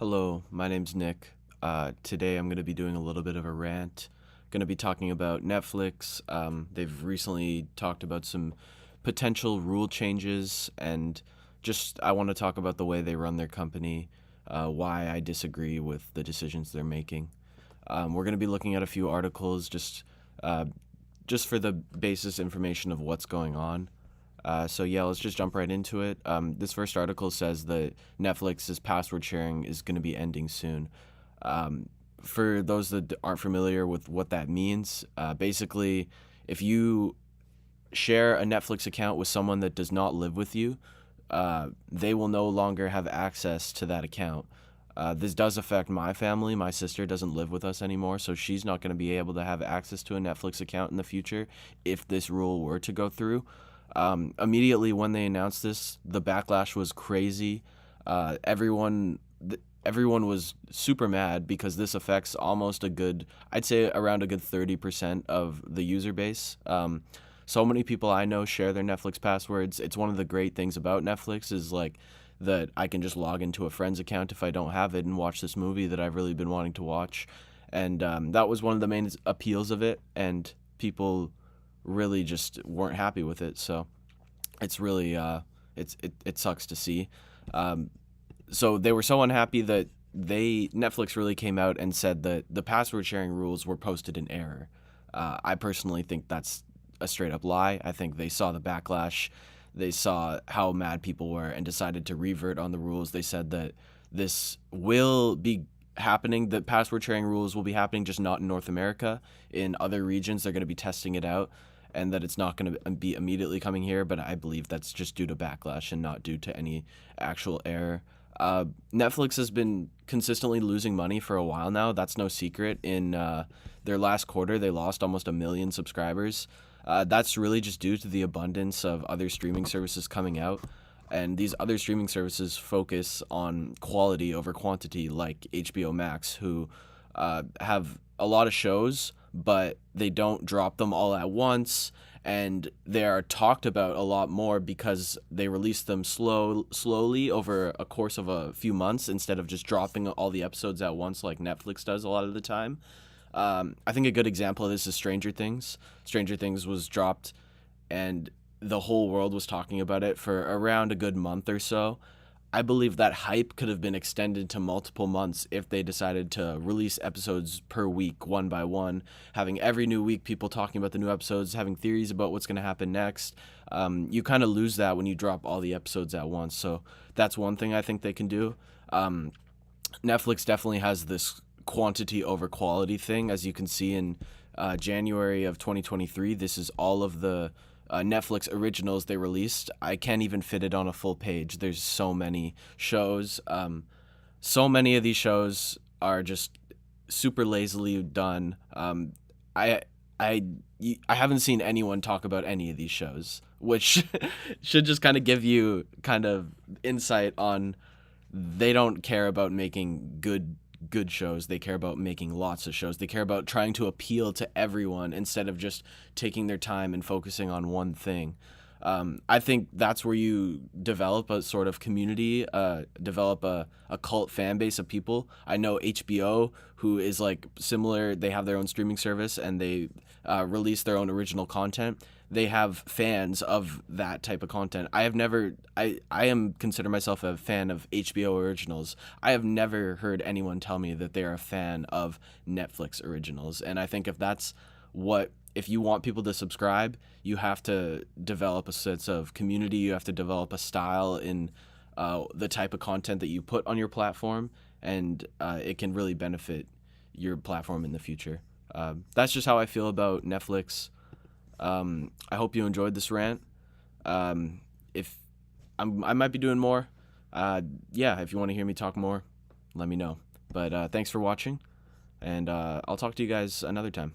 Hello, my name's Nick. Today I'm going to be doing a little bit of a rant. Going to be talking about Netflix. They've recently talked about some potential rule changes, and just I want to talk about the way they run their company, why I disagree with the decisions they're making. We're going to be looking at a few articles uh, just for the basis information of what's going on. So yeah, let's just jump right into it. This first article says that Netflix's password sharing is going to be ending soon. Um, for those that aren't familiar with what that means, basically, if you share a Netflix account with someone that does not live with you, they will no longer have access to that account. This does affect my family. My sister doesn't live with us anymore, so she's not going to be able to have access to a Netflix account in the future if this rule were to go through. Immediately when they announced this, the backlash was crazy. Everyone was super mad because this affects almost I'd say around a good 30% of the user base. So many people I know share their Netflix passwords. It's one of the great things about Netflix is like that I can just log into a friend's account if I don't have it and watch this movie that I've really been wanting to watch. And that was one of the main appeals of it, and people really just weren't happy with it. So it's really it sucks to see. Um, so they were so unhappy that Netflix really came out and said that the password sharing rules were posted in error. I personally think that's a straight up lie. I think they saw the backlash, they saw how mad people were, and decided to revert on the rules. They said that this will be happening. The password sharing rules will be happening, just not in North America. In other regions, they're going to be testing it out, and that it's not going to be immediately coming here. But I believe that's just due to backlash and not due to any actual error. Netflix has been consistently losing money for a while now. That's no secret. In their last quarter, they lost almost 1 million subscribers. That's really just due to the abundance of other streaming services coming out. And these other streaming services focus on quality over quantity, like HBO Max, who have a lot of shows, but they don't drop them all at once. And they are talked about a lot more because they release them slowly over a course of a few months instead of just dropping all the episodes at once like Netflix does a lot of the time. I think a good example of this is Stranger Things. Stranger Things was dropped, and the whole world was talking about it for around a good month or so. I believe that hype could have been extended to multiple months if they decided to release episodes per week, one by one, having every new week people talking about the new episodes, having theories about what's going to happen next. You kind of lose that when you drop all the episodes at once. So that's one thing I think they can do. Netflix definitely has this quantity over quality thing, as you can see in January of 2023. This is all of the Netflix originals they released. I can't even fit it on a full page. There's so many shows. So many of these shows are just super lazily done. I I I haven't seen anyone talk about any of these shows, which should just kind of give you kind of insight on they don't care about making good shows. They care about making lots of shows. They care about trying to appeal to everyone instead of just taking their time and focusing on one thing. I think that's where you develop a sort of community, develop a cult fan base of people. I know HBO, who is like similar, they have their own streaming service and they release their own original content. They have fans of that type of content. I am consider myself a fan of HBO originals. I have never heard anyone tell me that they are a fan of Netflix originals. And I think if you want people to subscribe, you have to develop a sense of community. You have to develop a style in the type of content that you put on your platform, and it can really benefit your platform in the future. That's just how I feel about Netflix. I hope you enjoyed this rant. If I might be doing more, yeah, if you want to hear me talk more, let me know. But thanks for watching, and I'll talk to you guys another time.